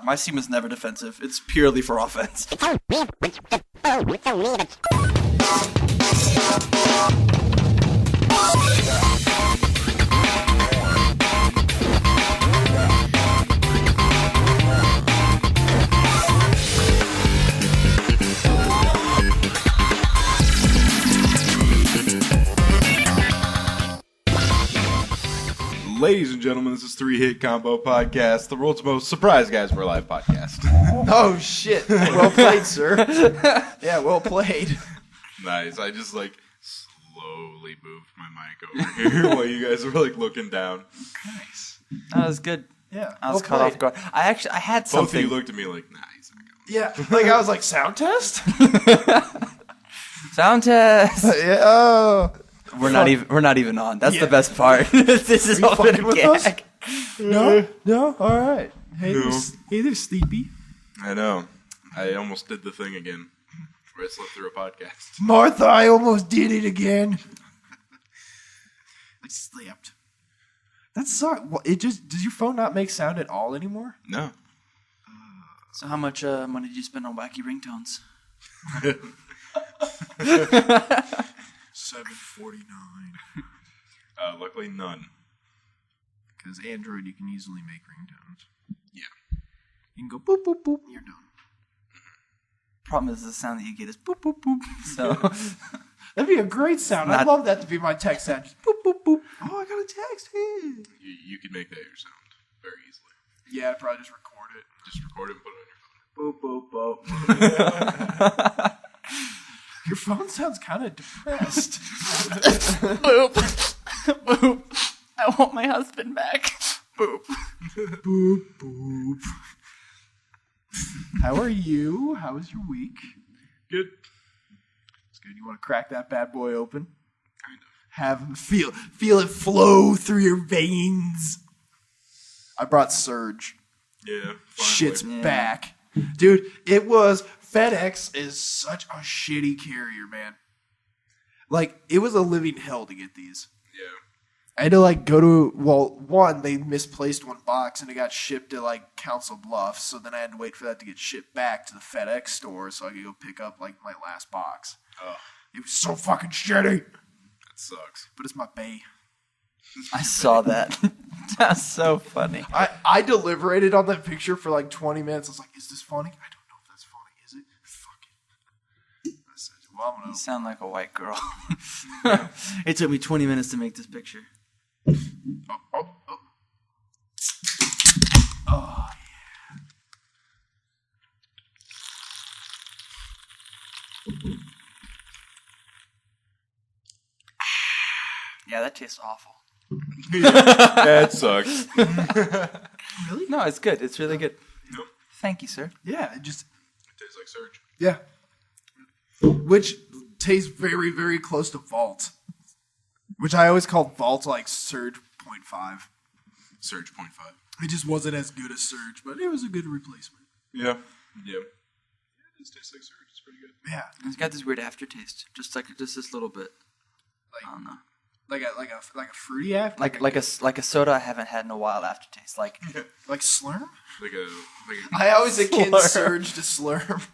My team is never defensive. It's purely for offense. Ladies and gentlemen, this is 3-Hit Combo Podcast, the world's most surprise guys for a live podcast. Oh, shit. Well played, sir. Yeah, well played. Nice. I just, slowly moved my mic over here while you guys were, looking down. Nice. That was good. Yeah. I was caught off guard. I had something. Both of you looked at me like, nah, he's not going. Yeah. I was like, sound test? Sound test. Yeah. Oh. We're not even on. That's the best part. This is all been a gag. No? All right. Hey, No. Hey there, Sleepy. I know. I almost did the thing again where I slipped through a podcast. Martha, I almost did it again. I slipped. That sucks. Well, does your phone not make sound at all anymore? No. So how much money did you spend on wacky ringtones? $7.49. Luckily, none. Because Android, you can easily make ringtones. Yeah. You can go boop, boop, boop, and you're done. Problem is the sound that you get is boop, boop, boop. So That'd be a great sound. I'd love that to be my text sound. Just boop, boop, boop. Oh, I got a text. Hey. You could make that your sound very easily. Yeah, I'd probably just record it. Just record it and put it on your phone. Boop, boop, boop. Your phone sounds kind of depressed. boop, boop. I want my husband back. Boop. Boop, boop. How are you? How was your week? Good. It's good. You want to crack that bad boy open? Kind of. Have him feel it flow through your veins. I brought Surge. Yeah. Shit's Finally. back. Dude, it was... FedEx is such a shitty carrier, man. It was a living hell to get these. Yeah. I had to, go to... one, they misplaced one box, and it got shipped to, Council Bluffs, so then I had to wait for that to get shipped back to the FedEx store so I could go pick up, my last box. Oh. It was so fucking shitty. That sucks. But it's my bae. I saw that. That's so funny. I deliberated on that picture for 20 minutes. I was like, is this funny? I don't know if that's funny. Is it? Fuck it. I said, well, I'm You gonna... sound like a white girl. It took me 20 minutes to make this picture. Oh, yeah. Yeah, that tastes awful. That sucks. Really? No, it's good. It's really good. Nope. Thank you, sir. Yeah, it just... It tastes like Surge. Yeah. Which tastes very, very close to Vault. Which I always called Vault Surge 0.5. Surge 0.5. It just wasn't as good as Surge, but it was a good replacement. Yeah. Yeah. It does taste like Surge. It's pretty good. Yeah. It's got this weird aftertaste. Just this little bit. I don't know. Like a fruity after? Like a soda I haven't had in a while aftertaste. Like Slurm? Like a I always akin Slurm. Surge to Slurm.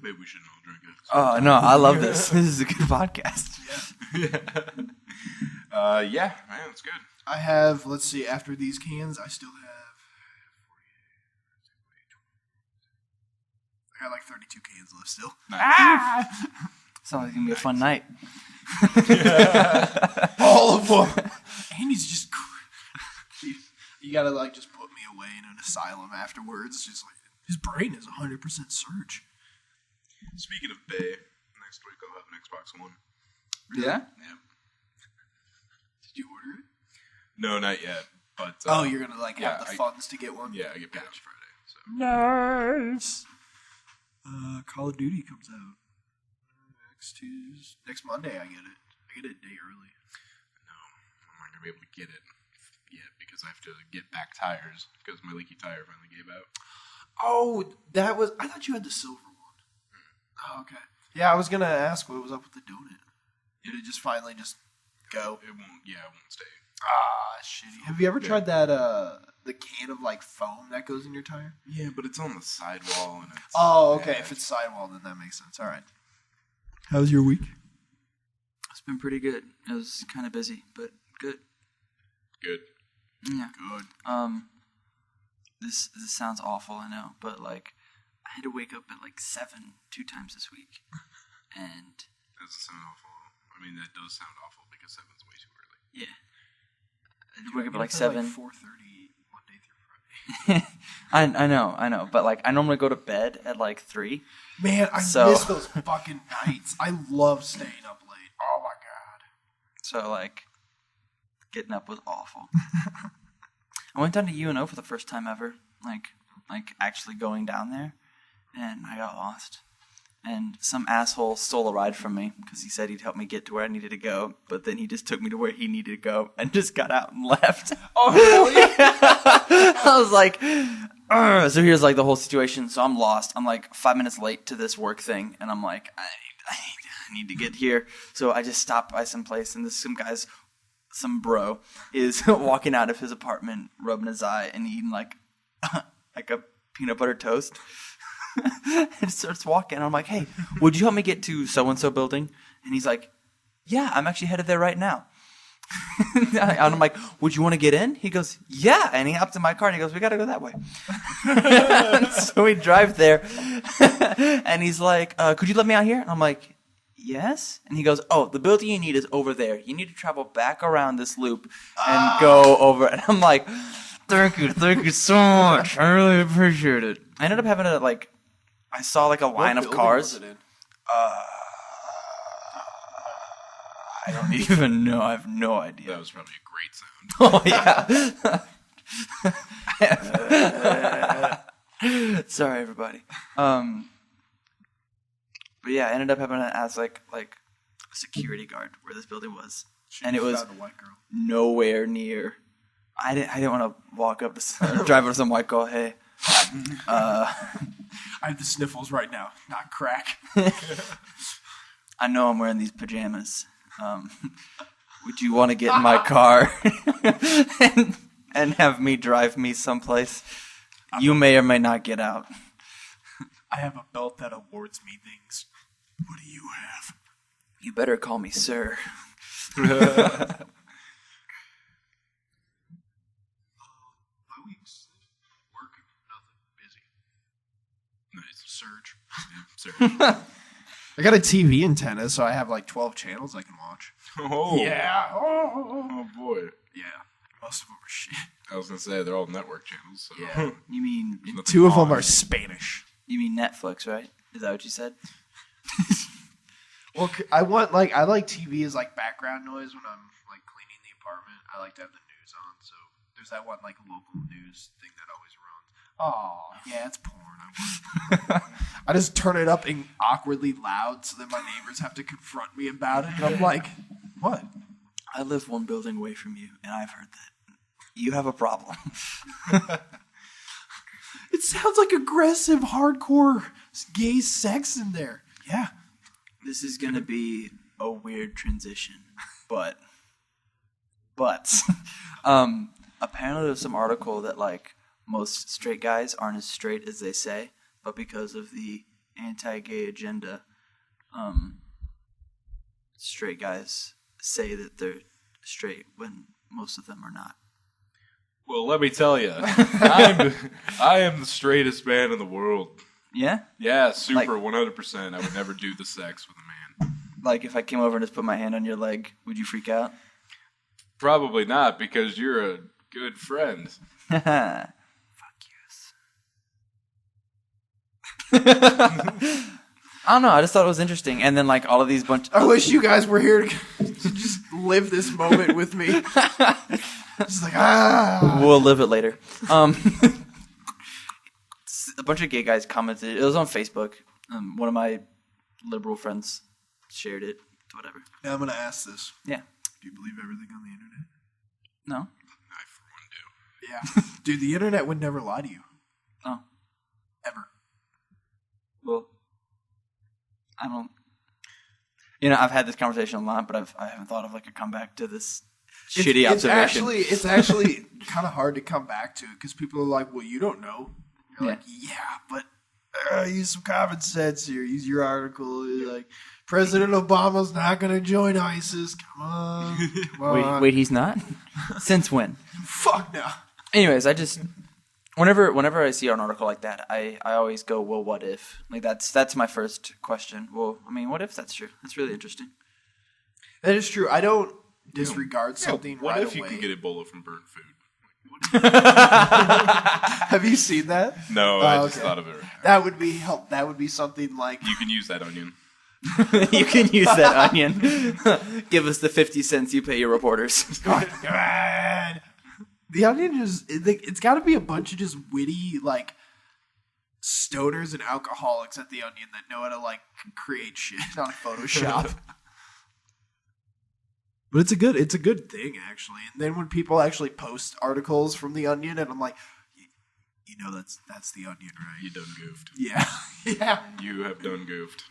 maybe we shouldn't all drink it. oh no, I love this. This is a good podcast. Yeah, man, it's good. I have, let's see, after these cans, I still have 48. I got 32 cans left still. Nice. Sounds like it's gonna be a fun night. All of them. And he's just... You gotta, just put me away in an asylum afterwards. Just his brain is 100% Surge. Speaking of Bay, next week I'll have an Xbox One. Yeah. Yeah. Did you order it? No, not yet. But you're gonna have the funds to get one? Yeah, I get paid on Friday. So. Nice. Call of Duty comes out next Monday. I get it. I get it a day early. No, I'm not gonna be able to get it yet because I have to get back tires because my leaky tire finally gave out. Oh, that was... I thought you had the silver one. Oh, okay. Yeah, I was gonna ask what was up with the donut. Did it just finally just go? It won't. Yeah, it won't stay. Ah, shitty. Have you ever tried that, the can of, like, foam that goes in your tire? Yeah, but it's on the sidewall. And it's, Oh, okay. If it's sidewall, then that makes sense. All right. How's your week? It's been pretty good. It was kind of busy, but good. Good. Yeah. Good. This sounds awful, I know, but like I had to wake up at like 7 2 times this week, and That doesn't sound awful. I mean, that does sound awful because 7's way too early. yeah, I had to wake up at like 7. 4:30 Monday through Friday. I know, but like I normally go to bed at like 3. Man, I So- miss those fucking nights. I love staying up late. Oh my god. So like getting up was awful. I went down to UNO for the first time ever, like actually going down there, and I got lost. And some asshole stole a ride from me because he said he'd help me get to where I needed to go, but then he just took me to where he needed to go and just got out and left. Oh, hell yeah. I was like, "Ugh." So here's like the whole situation. So I'm lost. I'm like 5 minutes late to this work thing, and I'm like, I need to get here. So I just stopped by some place, and some bro is walking out of his apartment, rubbing his eye, and eating like a peanut butter toast. And starts walking. I'm like, hey, would you help me get to so-and-so building? And he's like, yeah, I'm actually headed there right now. And I'm like, would you want to get in? He goes, yeah. And he hops in my car and he goes, we got to go that way. So we drive there. And he's like, could you let me out here? And I'm like, yes. And he goes, oh, the building you need is over there. You need to travel back around this loop and go over. And I'm like, thank you so much. I really appreciate it. I ended up having to I saw like a line of cars. I don't even know. I have no idea. That was probably a great sound. Oh yeah. Sorry, everybody. But yeah, I ended up having to ask like a security guard where this building was, and it was Found a white girl. nowhere near. I didn't want to walk up to drive up to some white girl. Hey, I have the sniffles right now, not crack. I know I'm wearing these pajamas. Would you want to get in my car and have me drive me someplace? You may or may not get out. I have a belt that awards me things. What do you have? You better call me sir. My week's work, nothing, busy. Nice. Surge. Yeah, sir. I got a TV antenna, so I have like 12 channels I can watch. Oh. Yeah. Oh, boy. Yeah. Most of them are shit. I was going to say, they're all network channels. So. Yeah. You mean There's nothing 2 of them on. are Spanish. you mean Netflix, right? Is that what you said? Well, I like TV as like background noise when I'm like cleaning the apartment. I like to have the news on, so there's that one like local news thing that always runs. Oh, yeah, it's porn. I just turn it up in awkwardly loud so that my neighbors have to confront me about it. And I'm like, what? I live one building away from you, and I've heard that you have a problem. It sounds like aggressive, hardcore gay sex in there. Yeah. This is going to be a weird transition, but apparently there's some article that like most straight guys aren't as straight as they say, but because of the anti-gay agenda, straight guys say that they're straight when most of them are not. Well, let me tell you, I am the straightest man in the world. Yeah? Yeah, super, 100%. I would never do the sex with a man. Like if I came over and just put my hand on your leg, would you freak out? Probably not, because you're a good friend. Fuck yes. I don't know. I just thought it was interesting. And then like all of these I wish you guys were here to just live this moment with me. Just like, We'll live it later. A bunch of gay guys commented. It was on Facebook. One of my liberal friends shared it. Whatever. Now I'm going to ask this. Yeah. Do you believe everything on the internet? No. I, for one, do. Yeah. Dude, the internet would never lie to you. Oh. Ever. Well, I don't. You know, I've had this conversation a lot, but I haven't thought of like a comeback to this shitty observation. It's actually kind of hard to come back to because people are like, well, you don't know. You're like, yeah, but use some common sense here. Use your article. You're like, President Obama's not going to join ISIS. Come on. Wait, he's not? Since when? Fuck no. Anyways, I just whenever I see an article like that, I always go, well, what if? Like that's my first question. Well, I mean, what if that's true? That's really interesting. That is true. I don't disregard something what right if you away. can get Ebola from burnt food? Have you seen that? No, I just thought of it. That would be That would be something like You can use that onion. You can use that onion. Give us the 50 cents you pay your reporters. God. The Onion it's got to be a bunch of just witty like stoners and alcoholics at The Onion that know how to like create shit on Photoshop. But it's a good thing actually. And then when people actually post articles from The Onion, and I'm like, you know that's The Onion, right? You done goofed. Yeah, yeah. You have done goofed.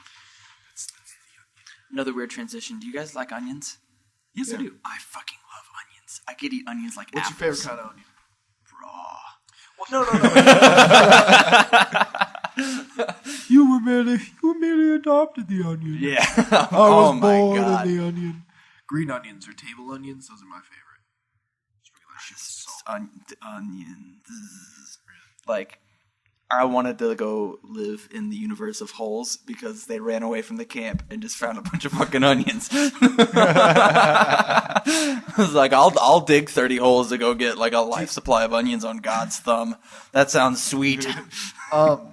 That's The Onion. Another weird transition. Do you guys like onions? Yes, I do. I fucking love onions. I could eat onions like What's apples. your favorite kind of onion? Raw. Well, no. You were merely adopted The Onion. Yeah. I was my born God. in The Onion. Green onions or table onions, those are my favorite. Sprinkle that shit with salt. Onions. Like, I wanted to go live in the universe of holes because they ran away from the camp and just found a bunch of fucking onions. I was like, I'll dig 30 holes to go get like a life supply of onions on God's thumb. That sounds sweet. Do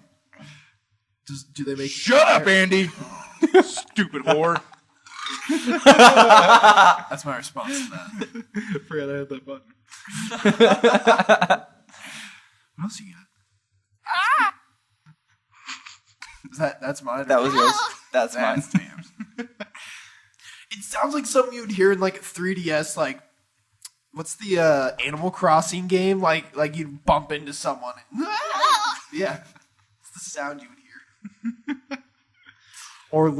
they make Shut up, Andy! Stupid whore. That's my response to that. Forgot I had that button. What else you got? That's mine. That was yours. That's mine. Damn. It sounds like something you'd hear in like 3DS. Like, what's the Animal Crossing game? Like you'd bump into someone. And, yeah, it's the sound you would hear. Or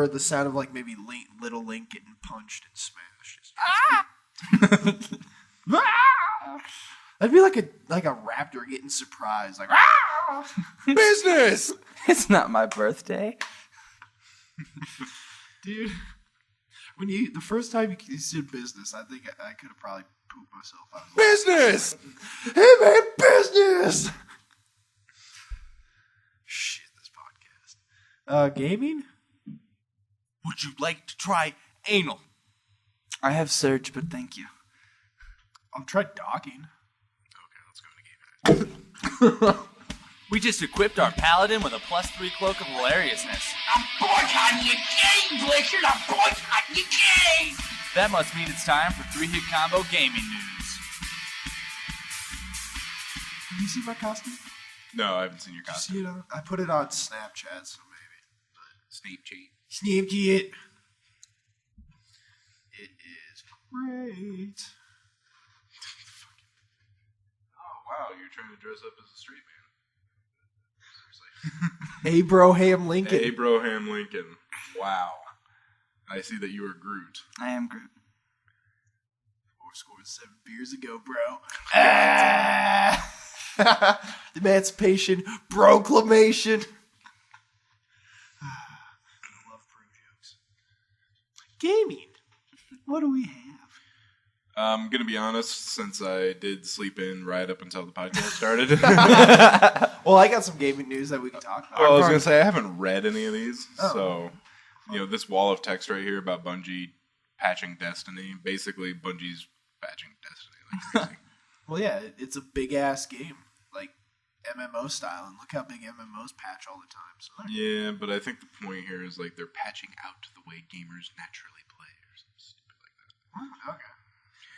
the sound of like maybe little Link getting punched and smashed. That'd be like a raptor getting surprised, like Business! It's not my birthday. dude. When the first time you said business, I think I could have probably pooped myself out. Business! Hey man, business! Shit, this podcast. Gaming? Would you like to try anal? I have Surge, but thank you. I'll try docking. Okay, let's go into game. We just equipped our paladin with a +3 cloak of hilariousness. I'm boycotting your game, Blizzard! I'm boycotting your game! That must mean it's time for 3-hit combo gaming news. Have you seen my costume? No, I haven't seen your Did you costume. see it I put it on Snapchat, so maybe. Snapchat. Snapchat. It is great. Oh, wow, you're trying to dress up as a street man. Seriously. Hey, Broham Lincoln. Hey, Broham Lincoln. Wow. I see that you are Groot. I am Groot. 7 beers ago, bro. Emancipation Proclamation. I love pro jokes. Gaming. What do we have? I'm going to be honest, since I did sleep in right up until the podcast started. Well, I got some gaming news that we can talk about. Well, I was going to say, I haven't read any of these. Oh. So, this wall of text right here about Bungie patching Destiny. Basically, Bungie's patching Destiny like crazy. Well, yeah, it's a big-ass game. Like, MMO style. And look how big MMOs patch all the time. So Yeah, but I think the point here is, like, they're patching out the way gamers naturally play or something stupid like that. okay.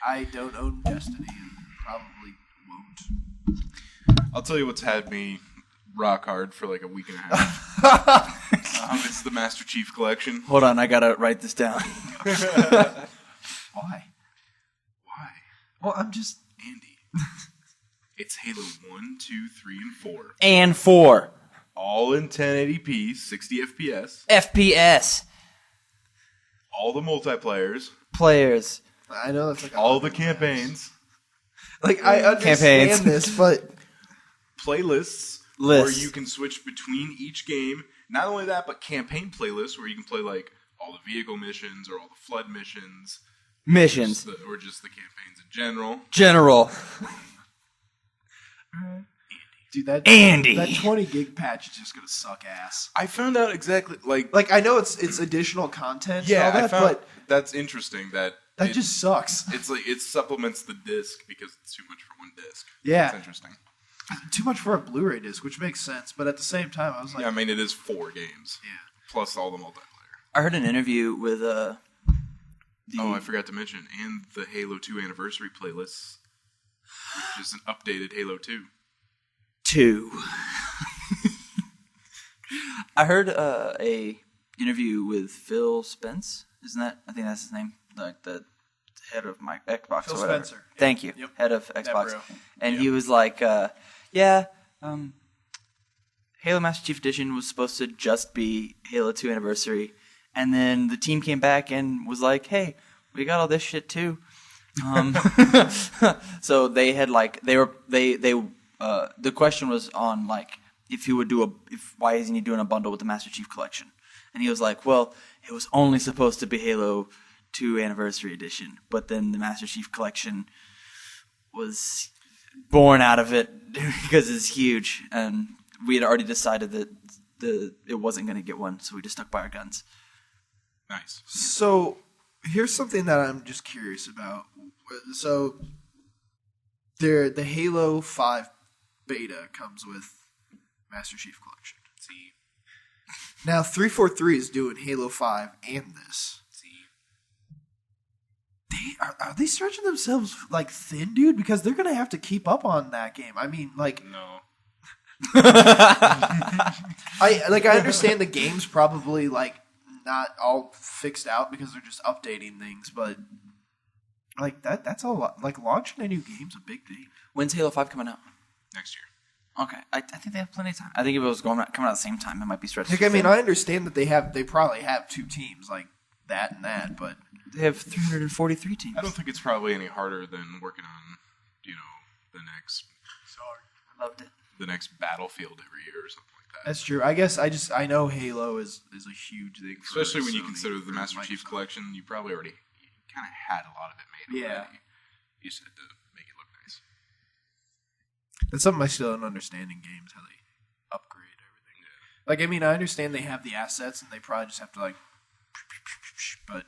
I don't own Destiny and probably won't. I'll tell you what's had me rock hard for like a week and a half. It's the Master Chief Collection. Hold on, I gotta write this down. Why? Why? Well, I'm just... Andy. It's Halo 1, 2, 3, and 4. And 4. All in 1080p, 60 FPS. FPS. All the multiplayers. Players. I know that's like all the campaigns, Like I understand Campaigns. this, but playlists Lists. where you can switch between each game. Not only that, but campaign playlists where you can play like all the vehicle missions or all the flood missions, Missions. or just the campaigns in general. General. dude, that Andy. that 20 gig patch is just gonna suck ass. I found out exactly Like I know it's additional content, and yeah, all that, I found but that's interesting that that it- just sucks. it's like it supplements the disc because it's too much for one disc. Yeah. It's interesting. Too much for a Blu-ray disc, which makes sense. But at the same time, I was like, Yeah, I mean it is 4 games. Yeah. Plus all the multiplayer. I heard an interview with Oh, I forgot to mention, and the Halo 2 anniversary playlist, which is an updated Halo 2. 2. I heard a interview with Phil Spence. Isn't that? I think that's his name. Like the head of my Xbox Phil or whatever. Spencer. Thank you. Yep. Head of Xbox. bro. And he was like, Halo Master Chief Edition was supposed to just be Halo 2 Anniversary. And then the team came back and was like, hey, we got all this shit too. So they had like, the question was on like, if he would why isn't he doing a bundle with the Master Chief Collection? And he was like, well, it was only supposed to be Halo 2 Anniversary Edition, but then the Master Chief Collection was born out of it because it's huge, and we had already decided that it wasn't going to get one, so we just stuck by our guns. Nice. So here's something that I'm just curious about. So the Halo 5 beta comes with Master Chief Collection. See. Now 343 is doing Halo 5 and this. See. Are they stretching themselves like thin, dude? Because they're gonna have to keep up on that game. I mean, like, No. I understand the game's probably like not all fixed out because they're just updating things, but like that's a lot. Like launching a new game's a big thing. When's Halo 5 coming out? Next year. Okay, I think they have plenty of time. I think if it was coming out at the same time, it might be stretched. Like, I mean, I understand that they probably have two teams like that and that, but They have 343 teams. I don't think it's probably any harder than working on, the next I loved it. the next Battlefield every year or something like that. that's true. I guess I know Halo is a huge thing, for Especially when you Sony, consider the for Master Chief Microsoft. Collection, you probably already kind of had a lot of it made Yeah. already. You just had to make it look nice. That's something I still don't understand in games, how they upgrade everything. Like, I mean, I understand they have the assets and they probably just have to like, but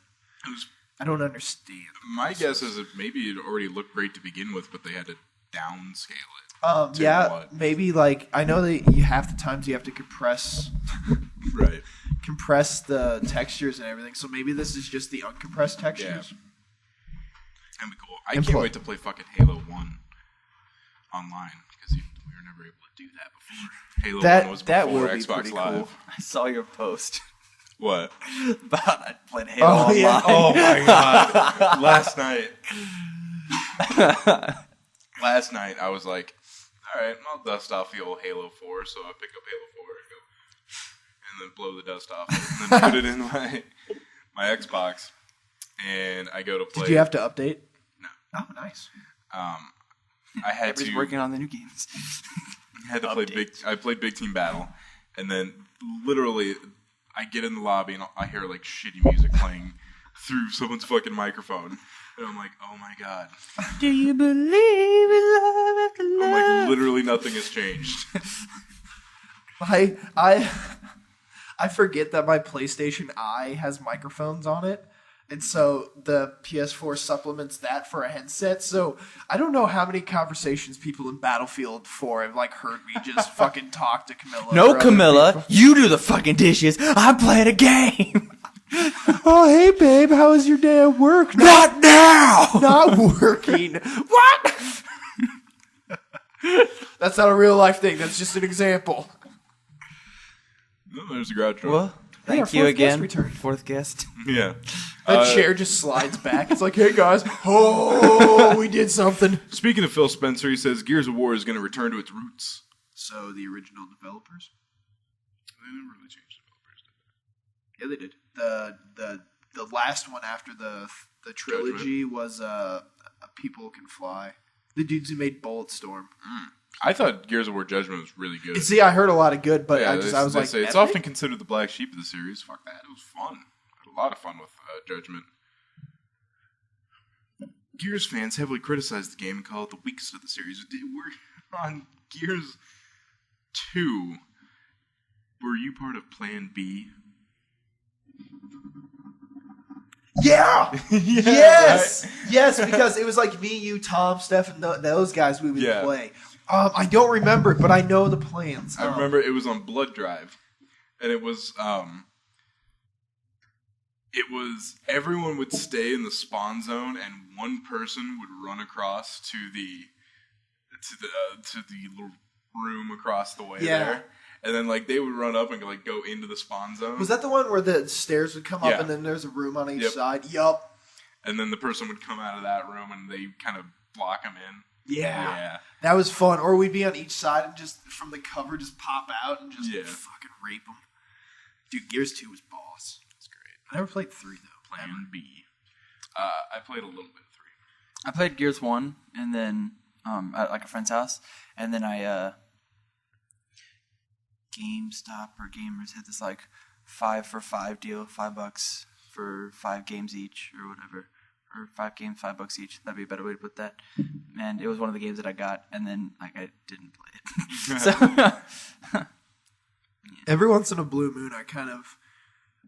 I don't understand. My guess is that maybe it already looked great to begin with, but they had to downscale it. To Yeah, what? maybe like I know that you half the times you have to compress the textures and everything. So maybe this is just the uncompressed textures. That'd be cool. I And can't play. wait to play fucking Halo 1 online because we were never able to do that before. Halo 1 was That before will be Xbox pretty Live. cool. I saw your post What? about I played Halo Oh, online. yeah. Oh my god! Last night I was like, all right, I'll dust off the old Halo 4. So I pick up Halo 4 and then blow the dust off, and then put it in my Xbox, and I go to play. Did you have to update? No. Oh, nice. I had Everybody's to working on the new games. I had to play I played Big Team Battle, and then literally I get in the lobby and I hear like shitty music playing through someone's fucking microphone, and I'm like, oh my god. Do you believe in love after love? I'm like, literally nothing has changed. I forget that my PlayStation Eye has microphones on it, and so the PS4 supplements that for a headset. So I don't know how many conversations people in Battlefield 4 have like heard me just fucking talk to Camilla. No, or other Camilla, people. you do the fucking dishes. I'm playing a game. Oh, hey babe, how was your day at work? Not now. Not working. What? That's not a real life thing. That's just an example. No, there's a garage door. Well, Hey, our thank you fourth guest again. returned. Fourth guest. Yeah. That chair just slides back. It's like, hey guys, oh, we did something. Speaking of Phil Spencer, he says Gears of War is going to return to its roots. So the original developers? They never really changed developers. Yeah, they did. The last one after the The trilogy was People Can Fly. The dudes who made Bulletstorm. I thought Gears of War Judgment was really good. See, I heard a lot of good, but Yeah, I was like, it's often considered the black sheep of the series. Fuck that. It was fun. I had a lot of fun with Judgment. Gears fans heavily criticized the game and call it the weakest of the series. We're on Gears 2. Were you part of Plan B? yeah, yes, right? yes, because it was like me, you, Tom, Steph, and those guys we would Yeah. play. I don't remember, but I know the plans. I remember it was on Blood Drive, and it was everyone would stay in the spawn zone, and one person would run across to the little room across the way there, and then like they would run up and like go into the spawn zone. Was that the one where the stairs would come up Yeah. and then there's a room on each Yep. side? Yup. And then the person would come out of that room, and they kind of block them in. Yeah. That was fun. Or we'd be on each side and just from the cover just pop out and just fucking rape them. Dude, Gears 2 was boss. That's great. I never played 3 though. Plan B. I played a little bit of 3. I played Gears 1, and then at like a friend's house, and then I GameStop or Gamers had this like 5 for $5 deal, $5 for 5 games each or whatever, or 5 games, $5 each. That'd be a better way to put that. And it was one of the games that I got, and then like I didn't play it. So Every once in a blue moon, I kind of,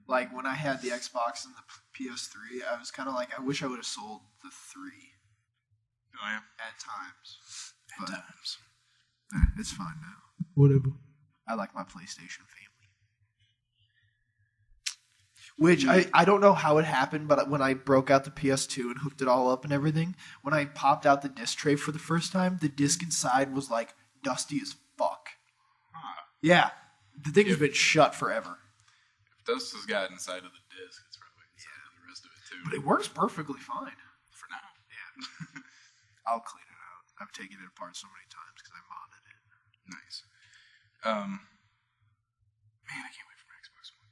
like when I had the Xbox and the PS3, I was kind of like, I wish I would have sold the 3 Oh yeah. at times. At But times. it's fine now. Whatever. I like my PlayStation family. Which, I don't know how it happened, but when I broke out the PS2 and hooked it all up and everything, when I popped out the disc tray for the first time, the disc inside was like dusty as fuck. Huh. Yeah. The thing has been shut forever. If dust has got inside of the disc, it's probably inside of the rest of it too. But it works perfectly fine. For now. Yeah. I'll clean it out. I've taken it apart so many times because I modded it. Nice. Man, I can't wait for my Xbox One.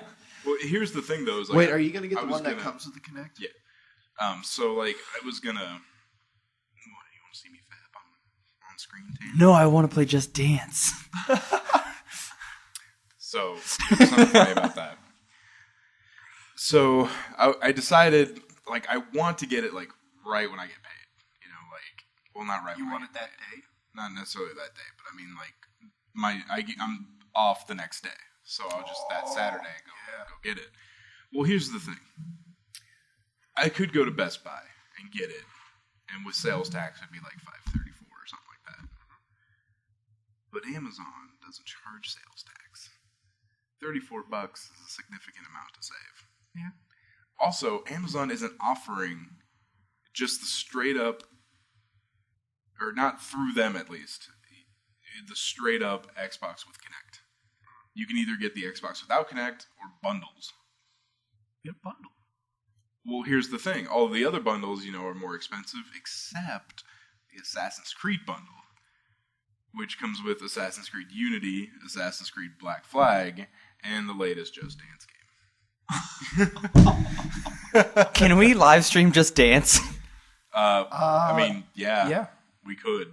Fuck. Well, here's the thing though. Is like, Wait, are you going to get I the was one that gonna- comes with the Kinect? Yeah. So like I was gonna. What, you want to see me fap on screen, Tam? no, I want to play Just Dance. So there's something funny about that. So I decided like I want to get it like right when I get paid. You know, like well not right. You when want I it get that paid. day? Not necessarily that day, but I mean like I'm off the next day, so I'll just that Saturday go get it. Well, here's the thing. I could go to Best Buy and get it, and with sales tax it'd be like $5.34 or something like that. But Amazon doesn't charge sales tax. $34 is a significant amount to save. Yeah. Also, Amazon isn't offering just the straight up, or not through them at least, the straight up Xbox with Kinect. You can either get the Xbox without Kinect or bundles. Get a bundle. Well, here's the thing. All of the other bundles, you know, are more expensive, except the Assassin's Creed bundle, which comes with Assassin's Creed Unity, Assassin's Creed Black Flag, and the latest Just Dance game. Can we live stream Just Dance? I mean, yeah. we could.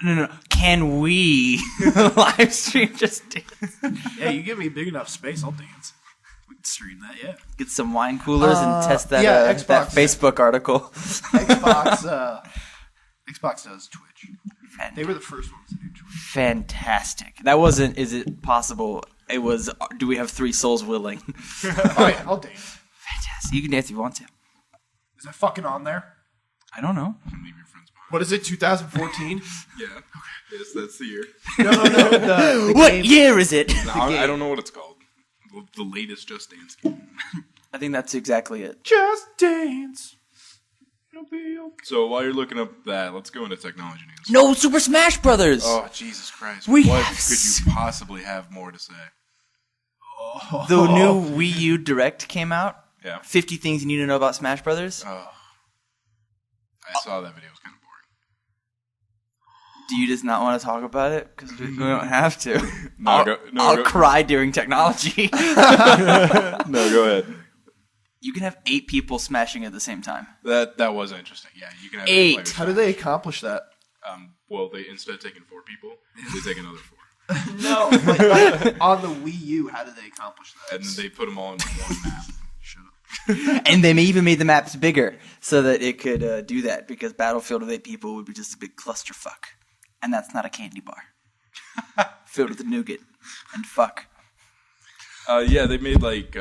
No. Can we live stream Just Dance? Yeah, you give me big enough space, I'll dance. We can stream that, yeah. Get some wine coolers and test that, yeah, that Xbox. Facebook article. Xbox does Twitch. They were the first ones to do Twitch. Fantastic. That wasn't, is it possible? It was, do we have 3 souls willing? Oh yeah, I'll dance. Fantastic. You can dance if you want to. Is that fucking on there? I don't know. And leave your friends behind. What is it, 2014? Yeah. Yes, that's the year. No. The What game. year is it? No, I don't know what it's called. The latest Just Dance game. I think that's exactly it. Just dance. It'll be okay. So while you're looking up that, let's go into technology news. No Super Smash Brothers! Oh, Jesus Christ. We what have could you possibly have more to say? The new Wii U Direct came out. Yeah. 50 things you need to know about Smash Brothers. Oh. I saw that video. It was kind of boring. Do you just not want to talk about it? Because we don't have to. No, I'll go ahead. cry during technology. No, go ahead. You can have 8 people smashing at the same time. That was interesting. Yeah, you can have 8. players How do they accomplish that? Well, they instead of taking 4 people, they take another 4, No, like, on the Wii U, how do they accomplish that? and then they put them all in one map. Shut up. And they even made the maps bigger so that it could do that, because Battlefield with 8 people would be just a big clusterfuck. And that's not a candy bar. Filled with nougat and fuck. Yeah, they made like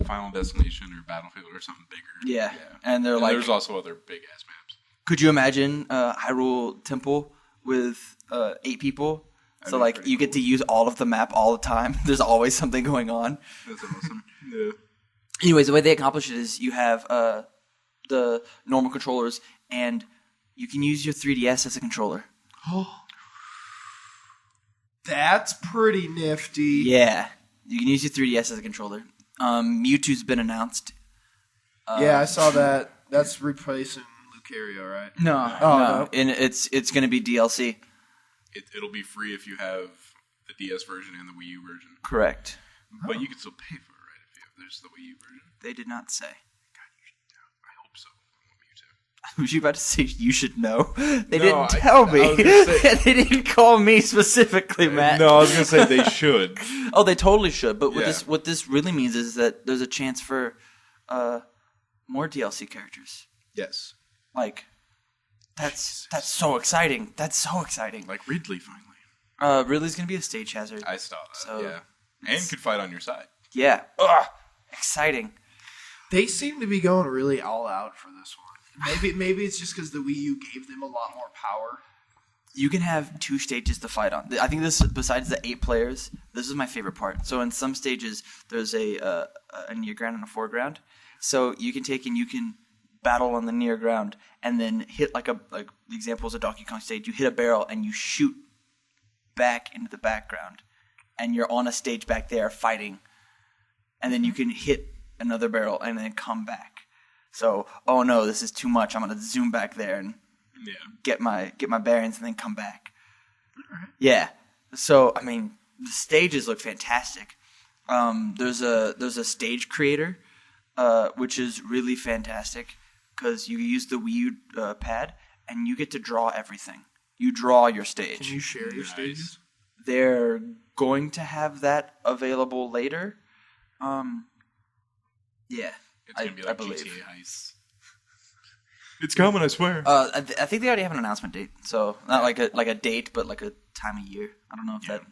Final Destination or Battlefield or something bigger. Yeah. And they're And like, there's also other big ass maps. could you imagine Hyrule Temple with 8 people? So, be like, pretty you get to use all of the map all the time. There's always something going on. That's awesome. Yeah. Anyways, the way they accomplish it is you have the normal controllers, and you can use your 3DS as a controller. That's pretty nifty. Yeah. You can use your 3DS as a controller. Mewtwo's been announced. Yeah, I saw that. That's replacing Lucario, right? No. Oh, no. no. And it's going to be DLC. It'll be free if you have the DS version and the Wii U version. Correct. But you can still pay for it, right? If you have there's the Wii U version. They did not say. I hope so. I want Mewtwo. Was you about to say you should know? They No, didn't tell me. I was gonna say- They didn't call me specifically, Matt. No, I was gonna say they should. Oh, they totally should. But Yeah. what this really means is that there's a chance for more DLC characters. Yes. Like, that's so exciting. That's so exciting. Like Ridley finally. Ridley's gonna be a stage hazard. I saw that. So, yeah. And could fight on your side. Yeah. Ugh. Exciting. They seem to be going really all out for this one. Maybe it's just because the Wii U gave them a lot more power. You can have 2 stages to fight on. I think this, besides the 8 players, this is my favorite part. So in some stages, there's a near ground and a foreground. So you can take and you can battle on the near ground and then hit like the example is a Donkey Kong stage. You hit a barrel and you shoot back into the background, and you're on a stage back there fighting. And then you can hit another barrel and then come back. So, oh no, this is too much. I'm gonna zoom back there and Yeah. get my bearings and then come back. Yeah. So I mean, the stages look fantastic. There's a stage creator, which is really fantastic because you use the Wii U pad and you get to draw everything. You draw your stage. Can you share your stages? They're going to have that available later. Yeah. It's gonna be like I believe. GTA Ice. It's coming, I swear. I think they already have an announcement date. So not like a date, but like a time of year. I don't know if that.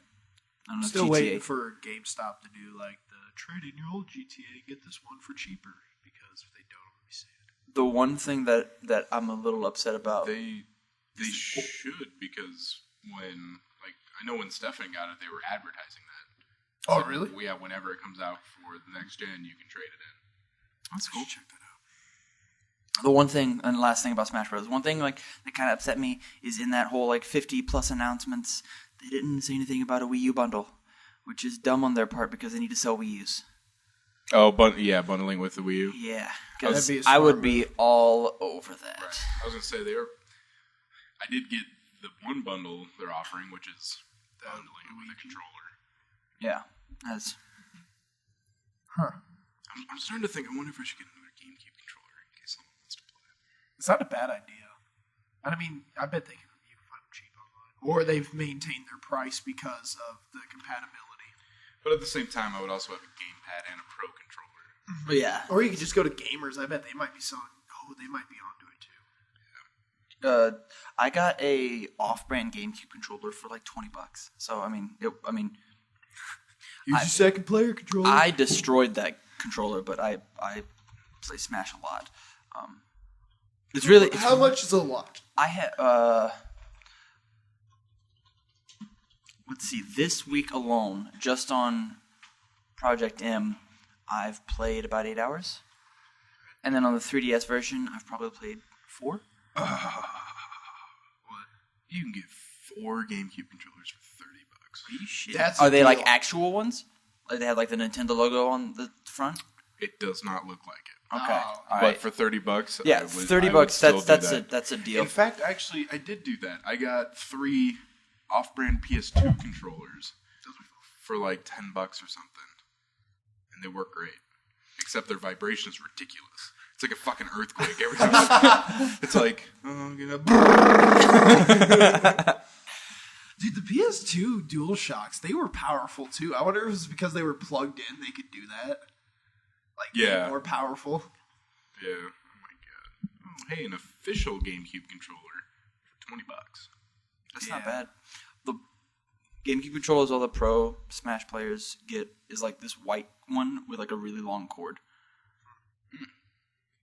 I don't know. Still if GTA. waiting for GameStop to do like the trade in your old GTA and get this one for cheaper, because if they don't, I'm gonna be sad. The one thing that I'm a little upset about. They should, because when I know when Stefan got it, they were advertising that. Oh, So, really? Yeah, whenever it comes out for the next gen, you can trade it in. That's cool. Check that out. The one thing and last thing about Smash Bros. One thing that kind of upset me is in that whole 50 plus announcements, they didn't say anything about a Wii U bundle, which is dumb on their part because they need to sell Wii U's. Oh, bundling with the Wii U. Yeah, That'd be a because I would smart be all over that. Right. I was gonna say I did get the one bundle they're offering, which is bundling it with a controller. Yeah, that's. I'm starting to think. I wonder if I should get another GameCube controller in case someone wants to play. It's not a bad idea. I mean, I bet you can find them cheap online, or they've maintained their price because of the compatibility. But at the same time, I would also have a gamepad and a Pro controller. But yeah, Or you could just go to Gamers. I bet they might be selling. Oh, they might be onto it too. I got a off-brand GameCube controller for like $20. So I mean, Use your second player controller. I destroyed that controller, but I play Smash a lot. It's really How much is a lot? I had let's see, this week alone, just on Project M, I've played about 8 hours. And then on the 3DS version, I've probably played 4. What? You can get 4 GameCube controllers for $30. Shit. That's Are a they deal. like actual ones? Like they have like the Nintendo logo on the front? It does not look like it. Okay. Oh. All But right. for $30, Yeah, I would, $30. I would still do That's that. that's a deal. In fact, actually, I did do that. I got 3 off-brand PS2 controllers for like $10 or something, and they work great. except their vibration is ridiculous. It's like a fucking earthquake every time. It's like, Dude, the PS2 DualShocks, they were powerful too. I wonder if it was because they were plugged in, they could do that. Like, Yeah. more powerful. yeah. Oh my god. Oh, hey, an official GameCube controller for $20. That's not bad. The GameCube controllers all the pro Smash players get is like this white one with like a really long cord.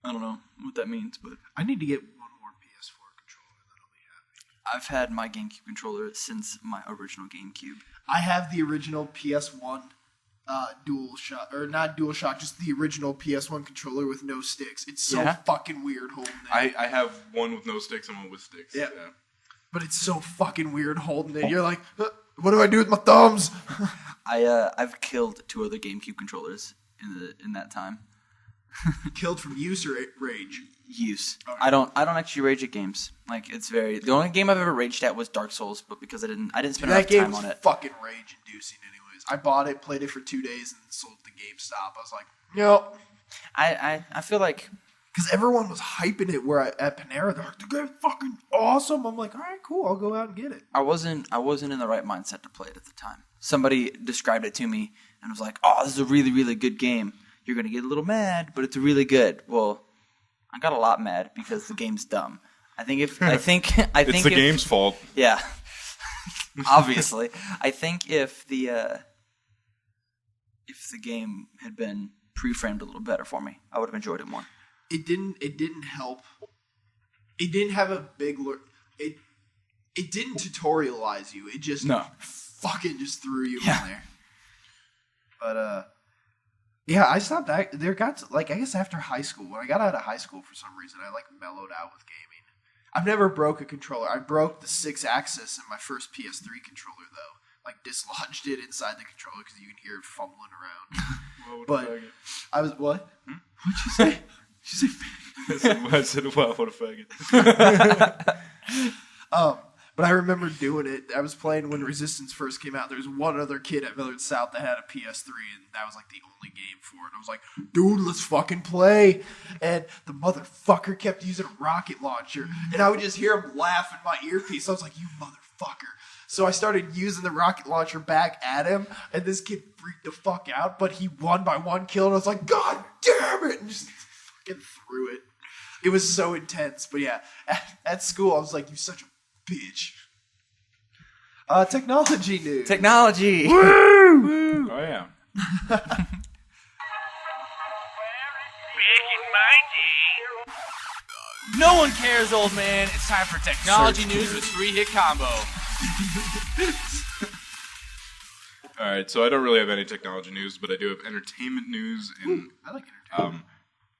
I don't know what that means, but I need to get one more PS4 controller, then I'll be happy. I've had my GameCube controller since my original GameCube. I have the original PS1 DualShock, or not DualShock, just the original PS1 controller with no sticks. It's so fucking weird holding it. I have one with no sticks and one with sticks. Yeah. But it's so fucking weird holding it. You're like, what do I do with my thumbs? I've killed 2 other GameCube controllers in that time. Killed from use or rage? Use. Okay. I don't actually rage at games. Like it's the only game I've ever raged at was Dark Souls, but because I didn't spend enough time on it. Fucking rage inducing anyways. I bought it, played it for 2 days, and sold it to GameStop. I was like, yep. I feel like because everyone was hyping it at Panera. They're like, the game's fucking awesome. I'm like, all right, cool. I'll go out and get it. I wasn't in the right mindset to play it at the time. Somebody described it to me and was like, "Oh, this is a really, really good game. You're gonna get a little mad, but it's really good." Well, I got a lot mad because the game's dumb. I think it's the game's fault. Yeah, obviously. I think if the game had been pre-framed a little better for me, I would have enjoyed it more. It didn't help. It didn't have a big it didn't tutorialize you. It just fucking just threw you in there. But yeah, I stopped. I guess after high school, when I got out of high school, for some reason, I mellowed out with gaming. I've never broke a controller. I broke the 6-axis in my first PS3 controller, though. Like, dislodged it inside the controller because you can hear it fumbling around. But I was what? What'd you say? Did you say? I said, "Wow, what a faggot." But I remember doing it. I was playing when Resistance first came out. There was one other kid at Millard South that had a PS3, and that was like the only game for it. I was like, dude, let's fucking play. And the motherfucker kept using a rocket launcher, and I would just hear him laugh in my earpiece. I was like, you motherfucker. So I started using the rocket launcher back at him, and this kid freaked the fuck out, but he won by 1 kill, and I was like, God damn it! And just fucking threw it. It was so intense. But yeah, at school, I was like, you such a bitch. Technology news. Technology. Woo! Woo! Oh yeah. Back in my day. No one cares, old man. It's time for technology news with 3-hit combo. All right, so I don't really have any technology news, but I do have entertainment news and I like entertainment.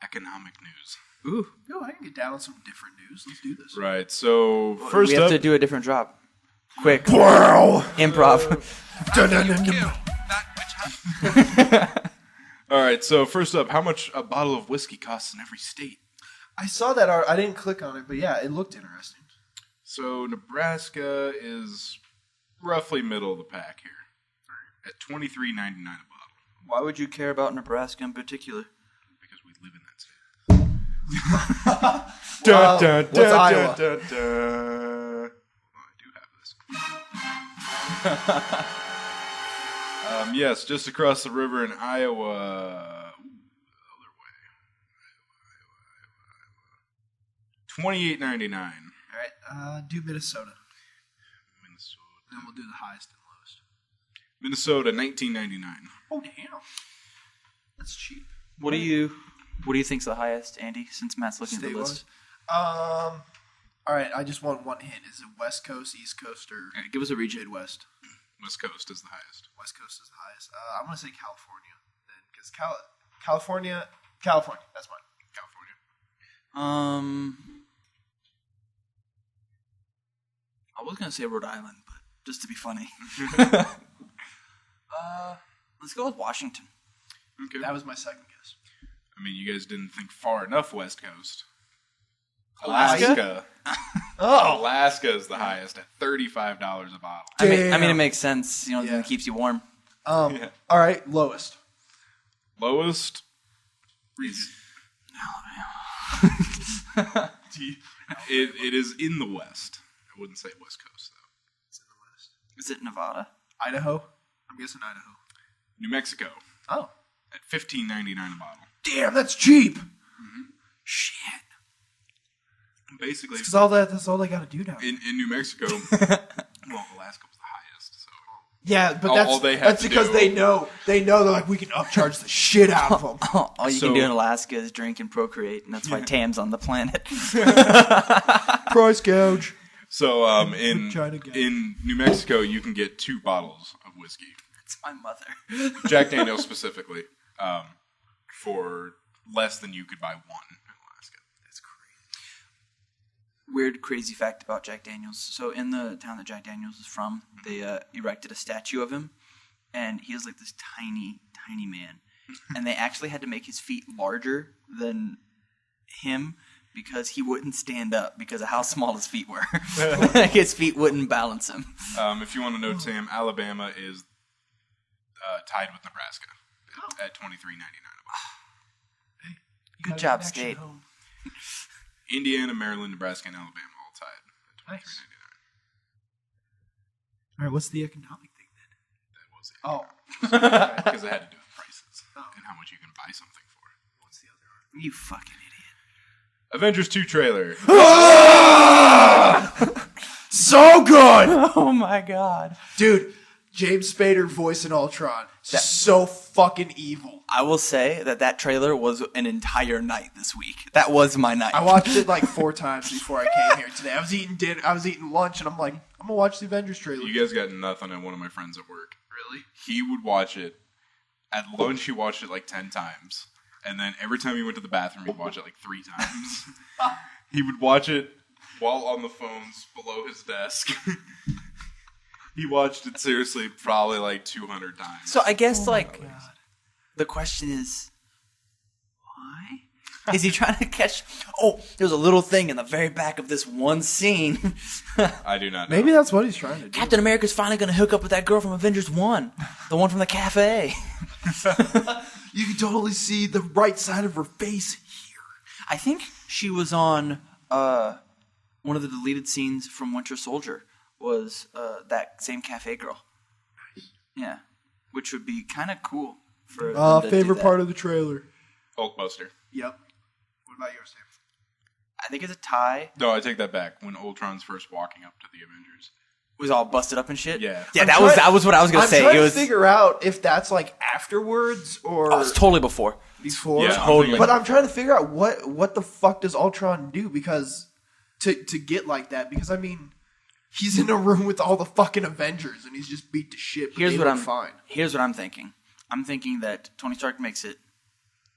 economic news. Ooh. Yo, I can get down on some different news. Let's do this. Right. So first we have up, to do a different drop. Quick. Improv. all right. So first up, how much a bottle of whiskey costs in every state? I saw that. I didn't click on it, but yeah, it looked interesting. So Nebraska is roughly middle of the pack here, at $23.99 a bottle. Why would you care about Nebraska in particular? Because we live in that state. What's Iowa? Oh, I do have this. Yes, just across the river in Iowa. The other way. Iowa. $28.99. All right, do Minnesota. Minnesota. Then we'll do the highest and lowest. Minnesota, $19.99. Oh damn, that's cheap. What do you think's the highest, Andy? Since Matt's looking at the list. All right, I just want one hint. Is it West Coast, East Coast, or All right, give us a region. Midwest? West Coast is the highest. West Coast is the highest. I'm gonna say California then, because California. That's mine. California. I was gonna say Rhode Island, but just to be funny. Let's go with Washington. Okay. That was my second guess. I mean, you guys didn't think far enough West Coast. Alaska? Alaska is the highest at $35 a bottle. I mean, it makes sense. You know, it keeps you warm. All right, lowest. Lowest, It is in the West. I wouldn't say West Coast, though. It's in the West. Is it Nevada? Idaho? I'm guessing Idaho. New Mexico. Oh. At $15.99 a bottle. Damn, that's cheap. Shit. Basically, Because that's all they got to do now. in New Mexico, well, Alaska was the highest, so... Yeah, but All they have that's to because do- they know they're like, we can upcharge the shit out of them. All you So- can do in Alaska is drink and procreate, and that's why Tam's on the planet. Price gouge. So, in China guy. New Mexico, you can get 2 bottles of whiskey. It's my mother. Jack Daniels specifically, for less than you could buy one in Alaska. That's crazy. Weird, crazy fact about Jack Daniels. So in the town that Jack Daniels is from, they erected a statue of him, and he is like this tiny, tiny man. And they actually had to make his feet larger than him because he wouldn't stand up because of how small his feet were. His feet wouldn't balance him. If you want to know, Sam, Alabama is tied with Nebraska at $23.99 a bottle. Good job, State. Indiana, Maryland, Nebraska, and Alabama all tied at $23.99. All right, what's the economic thing then? That was it. Oh. Because it had to do with prices and how much you can buy something for. What's the other argument? You fucking idiot. Avengers 2 trailer. So good! Oh my god. Dude, James Spader voicing Ultron. So fucking evil. I will say that trailer was an entire night this week. That was my night. I watched it like 4 times before I came here today. I was eating dinner. I was eating lunch, and I'm like, I'm gonna watch the Avengers trailer. You guys got nothing on one of my friends at work. Really? He would watch it. At lunch, he watched it like 10 times. And then every time he went to the bathroom, he'd watch it like 3 times. He would watch it while on the phones below his desk. He watched it seriously probably like 200 times. So I guess the question is, why? Is he trying to catch? Oh, there's a little thing in the very back of this one scene. I do not know. Maybe that's what he's trying to do. Captain America's finally going to hook up with that girl from Avengers 1. The one from the cafe. You can totally see the right side of her face here. I think she was on one of the deleted scenes from Winter Soldier was that same cafe girl. Yeah. Which would be kind of cool. For them to Favorite do that. part of the trailer. Hulkbuster. Yep. What about yours, Sam? I think it's a tie. No, I take that back. When Ultron's first walking up to the Avengers. It was all busted up and shit. Yeah. Yeah, I'm that trying- was what I was going to say. I'm trying It was to figure out if that's like afterwards or it's totally before. before. Yeah, Totally. But I'm trying to figure out what the fuck does Ultron do because to get like that because I mean he's in a room with all the fucking Avengers and he's just beat to shit. But Here's they what look I'm fine. Here's what I'm thinking. I'm thinking that Tony Stark makes it.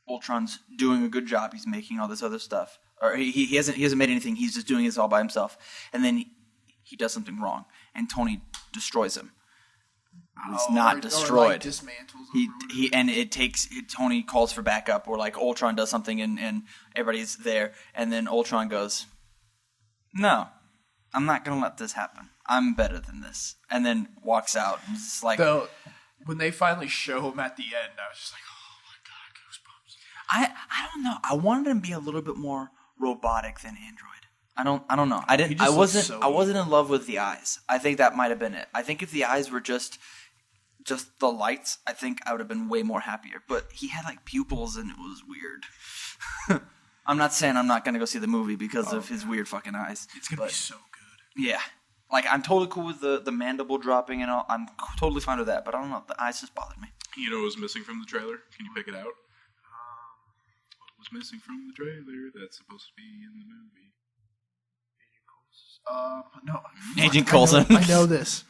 Ultron's doing a good job. He's making all this other stuff, or he hasn't made anything. He's just doing this all by himself. And then he does something wrong, and Tony destroys him. He's not destroyed. Dismantles And it takes Tony calls for backup, or like Ultron does something, and everybody's there, and then Ultron goes, "No, I'm not gonna let this happen. I'm better than this," and then walks out. And it's just like. Though when they finally show him at the end, I was just like, oh my god, goosebumps. I don't know. I wanted him to be a little bit more robotic than Android. I don't know. I He just looks so I wasn't in love with the eyes. I think that might have been it. I think if the eyes were just the lights, I think I would have been way more happier. But he had like pupils and it was weird. I'm not saying I'm not going to go see the movie because of his weird fucking eyes. It's gonna be so good. Yeah. Like, I'm totally cool with the mandible dropping and all. I'm totally fine with that. But I don't know. The eyes just bothered me. You know what was missing from the trailer? Can you pick it out? What was missing from the trailer that's supposed to be in the movie? No. Agent Coulson. I know this.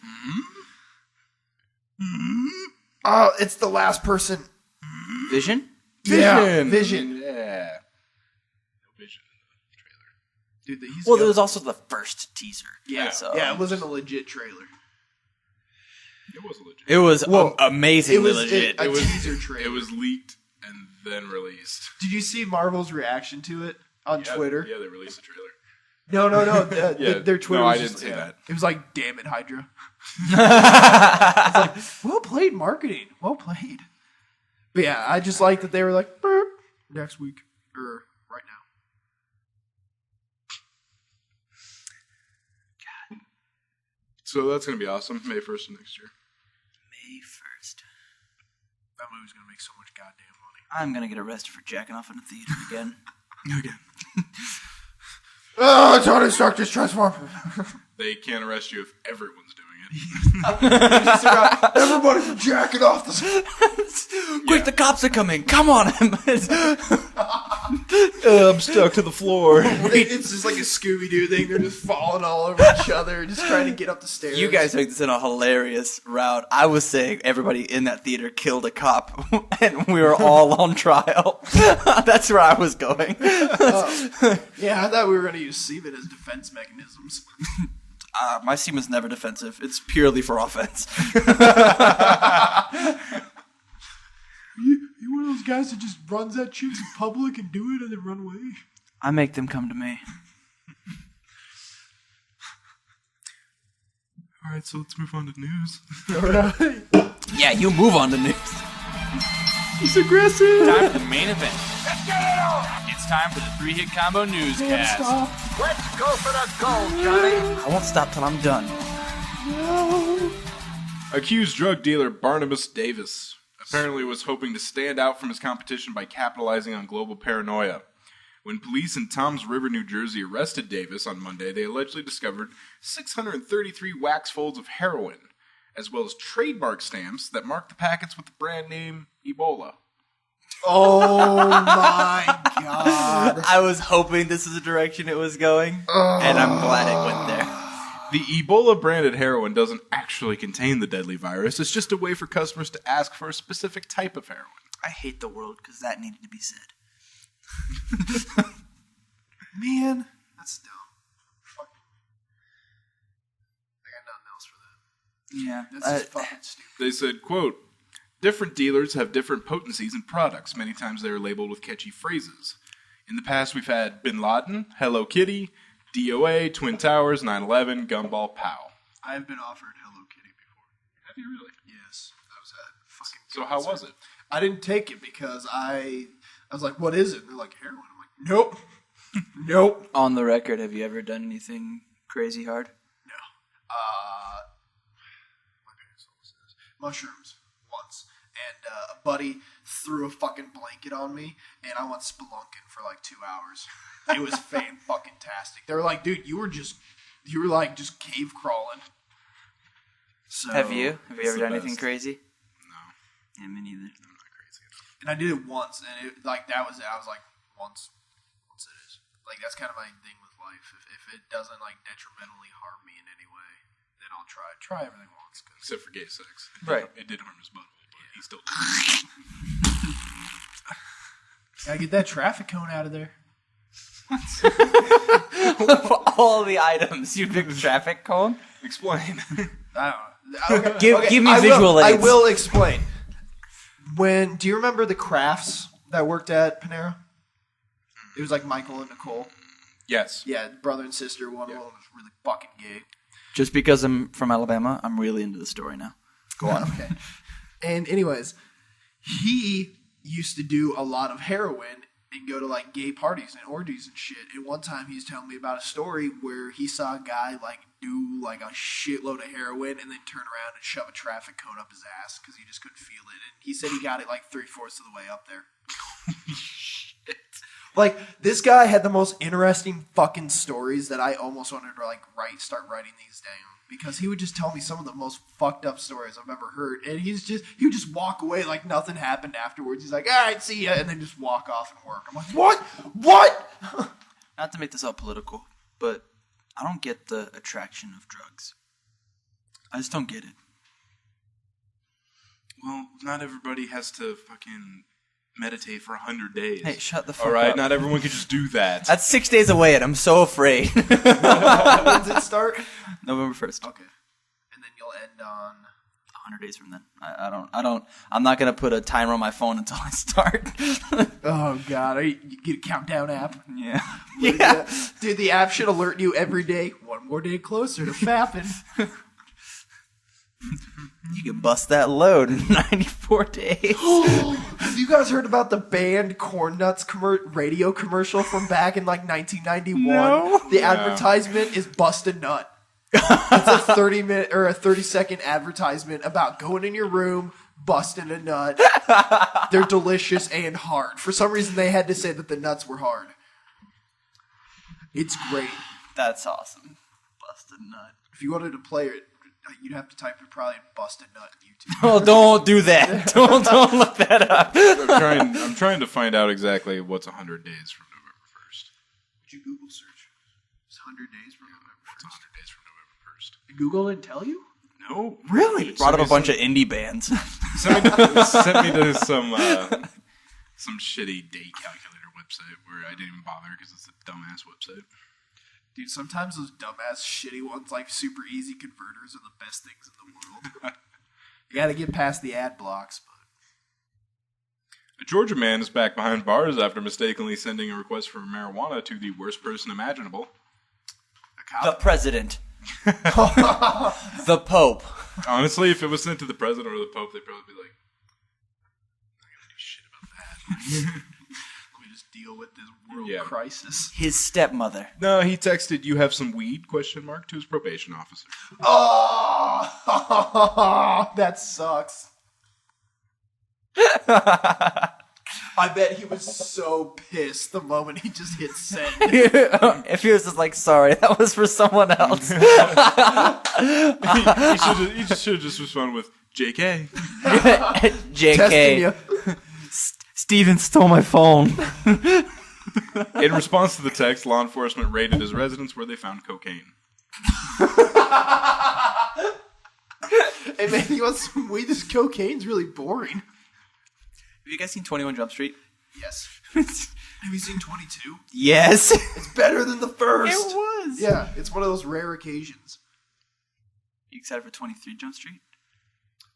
Oh, it's the last person. Vision? Yeah, Vision. Yeah. No Vision in the trailer. Dude, he's Well, good. it was also the first teaser. Yeah, So. yeah, it wasn't a legit trailer. It was legit. It was Well, amazingly it was legit. a teaser trailer. It was leaked and then released. Did you see Marvel's reaction to it on Twitter? Yeah, they released a trailer. No. Yeah, Their Twitter. no, was I just, didn't see that. It was like, damn it, Hydra. It's like, well played marketing. Well played. But yeah, I just like that they were like, burp, next week or right now. So that's going to be awesome. May 1st of next year. May 1st. That movie's gonna make so much goddamn money. I'm gonna get arrested for jacking off in a theater again. Again. Oh, Tony Stark just transformed. They can't arrest you if everyone's doing it. Everybody from jacking off this. Quick, the cops are coming. Come on. I'm stuck to the floor. It's just like a Scooby-Doo thing. They're just falling all over each other, just trying to get up the stairs. You guys took this in a hilarious route. I was saying everybody in that theater killed a cop, and we were all on trial. That's where I was going. Yeah, I thought we were going to use semen as defense mechanisms. My semen's never defensive. It's purely for offense. You one of those guys that just runs at chicks in public and do it and then run away? I make them come to me. All right, so let's move on to news. Alright. Yeah, you move on to news. He's aggressive. Time for the main event. It's time for the 3-hit combo newscast. Let's go for the gold, Johnny. I won't stop till I'm done. Accused drug dealer Barnabas Davis apparently was hoping to stand out from his competition by capitalizing on global paranoia. When police in Toms River, New Jersey arrested Davis on Monday, they allegedly discovered 633 wax folds of heroin, as well as trademark stamps that mark the packets with the brand name Ebola. Oh my god. I was hoping this is the direction it was going, and I'm glad it went there. The Ebola-branded heroin doesn't actually contain the deadly virus. It's just a way for customers to ask for a specific type of heroin. I hate the world because that needed to be said. Man, that's dumb. Fucking. I got nothing else for that. Yeah. That's just fucking stupid. They said, quote, different dealers have different potencies in products. Many times they are labeled with catchy phrases. In the past, we've had Bin Laden, Hello Kitty, DOA, Twin Towers, 9/11, Gumball, Pow. I have been offered Hello Kitty before. Have you really? Yes. I was at fucking. So how was it? I didn't take it because I was like, what is it? And they're like, heroin. I'm like, nope. Nope. On the record, have you ever done anything crazy hard? No. My parents always says mushrooms once, and a buddy threw a fucking blanket on me, and I went spelunking for like 2 hours. It was fan-fucking-tastic. They were like, dude, you were just cave crawling. So, Have you it's ever the done anything best. crazy? No, Yeah, me neither. I'm not crazy at all. and I did it once, and that was it. I was like, once it is. Like, that's kind of my thing with life. If it doesn't like detrimentally harm me in any way, then I'll try everything once. Except for gay sex. Right. It did harm his butthole, but he still Gotta get that traffic cone out of there. All the items. You picked traffic cone? Explain. I don't know. Give me visual aids. I will explain. Do you remember the Crafts that worked at Panera? It was like Michael and Nicole. Yes. Yeah, brother and sister. One of them was really fucking gay. Just because I'm from Alabama, I'm really into the story now. Go on. Okay. And anyways, he used to do a lot of heroin and go to like gay parties and orgies and shit. And one time he was telling me about a story where he saw a guy like do like a shitload of heroin and then turn around and shove a traffic cone up his ass because he just couldn't feel it. And he said he got it like 3/4 of the way up there. Like, this guy had the most interesting fucking stories that I almost wanted to like start writing these down. Because he would just tell me some of the most fucked up stories I've ever heard. And he would just walk away like nothing happened afterwards. He's like, all right, see ya. And then just walk off and work. I'm like, what? What? Not to make this all political, but I don't get the attraction of drugs. I just don't get it. Well, not everybody has to fucking meditate for 100 days. Hey, shut the fuck All right, up. not everyone can just do that. That's 6 days away, and I'm so afraid. When does it start? November 1st. Okay. And then you'll end on... 100 days from then. I'm not going to put a timer on my phone until I start. Oh, God. You get a countdown app? Yeah. Yeah. Dude, the app should alert you every day. One more day closer to fapping. You can bust that load in 94 days. Have you guys heard about the banned Corn Nuts radio commercial from back in like 1991? No. The advertisement is Bust a Nut. It's a 30-minute or a 30-second advertisement about going in your room, busting a nut. They're delicious and hard. For some reason, they had to say that the nuts were hard. It's great. That's awesome. Busted nut. If you wanted to play it, you'd have to type in probably "bust a nut" in YouTube. Oh, don't do that. Don't look that up. I'm trying to find out exactly what's 100 days from November 1st. Would you Google search? It's 100 days from November What's 100 days from November 1st? 1st. Google didn't tell you? No. Really? Brought up a bunch of indie bands. Sent me to some shitty day calculator website where I didn't even bother because it's a dumbass website. Dude, sometimes those dumbass shitty ones, like super easy converters, are the best things in the world. You gotta get past the ad blocks, but... A Georgia man is back behind bars after mistakenly sending a request for marijuana to the worst person imaginable. The president. The Pope. Honestly, if it was sent to the president or the Pope, they'd probably be like, I'm not gonna do shit about that. Let me just deal with this world Yeah. crisis. His stepmother. No, he texted, "You have some weed?" to his probation officer. Oh, that sucks. I bet he was so pissed the moment he just hit send. If he was just like, sorry, that was for someone else. He should have just responded with JK. Testing JK. you. Steven stole my phone. In response to the text, law enforcement raided his residence where they found cocaine. Hey man, you want some weed? This cocaine's really boring. Have you guys seen 21 Jump Street? Yes. Have you seen 22? Yes. It's better than the first. It was. Yeah, it's one of those rare occasions. You excited for 23 Jump Street?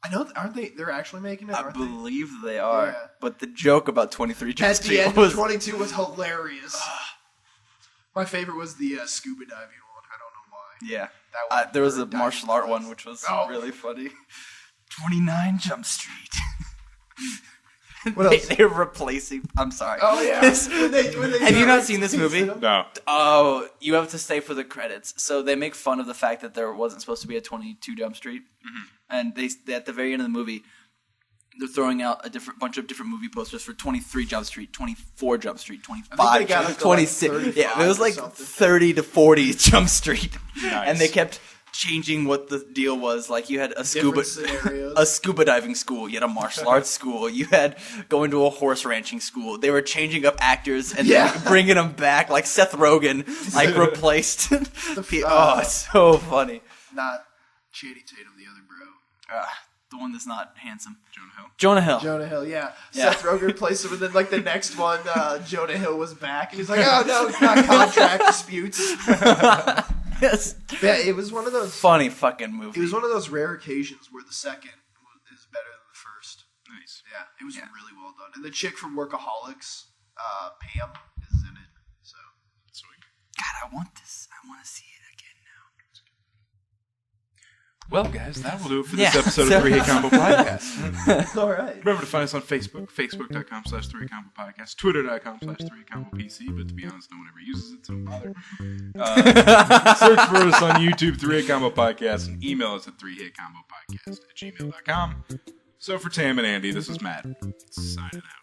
I know, aren't they? They're actually making it, I aren't believe they are. Yeah. But the joke about 23 they? Jump At Street the end was... of 22 was hilarious. My favorite was the scuba diving one. I don't know why. Yeah. That one There was a died martial art one, which was Oh. really funny. 29 Jump Street. What else? They're replacing... I'm sorry. Oh yeah. This- When they Have you not seen this movie? No. Oh, you have to stay for the credits. So they make fun of the fact that there wasn't supposed to be a 22 Jump Street, and they at the very end of the movie, they're throwing out a bunch of different movie posters for 23 Jump Street, 24 Jump Street, 25, they got up to, 26. like, Yeah, it was 35 or like something. 30 to 40 Jump Street, Nice. and they kept changing what the deal was. Like you had a scuba scenarios. diving school, you had a martial arts school, you had going to a horse ranching school. They were changing up actors and Yeah. like, bringing them back, like Seth Rogen, like replaced. It's so funny. Not Channing Tatum, the other bro. The one that's not handsome, Jonah Hill. Jonah Hill. Jonah Hill, yeah. Yeah. Seth Rogen replaced him, and then like the next one, Jonah Hill was back, and he's like, "Oh no, it's not contract disputes." Yes. Yeah, it was one of those. Funny fucking movie. It was one of those rare occasions where the second is better than the first. Nice. Yeah, it was really well done. And the chick from Workaholics, Pam, is in it. So Sweet. God, I want this. I want to see it again now. Well, guys, that will do it for Yeah. this episode of 3 Hit Combo Podcast. all right. Remember to find us on Facebook, facebook.com/3HitComboPodcast, twitter.com/3HitComboPC, but to be honest, no one ever uses it, so don't bother. Search for us on YouTube, 3 Hit Combo Podcast, and email us at 3hitcombopodcast@gmail.com. So for Tam and Andy, this is Matt, signing out.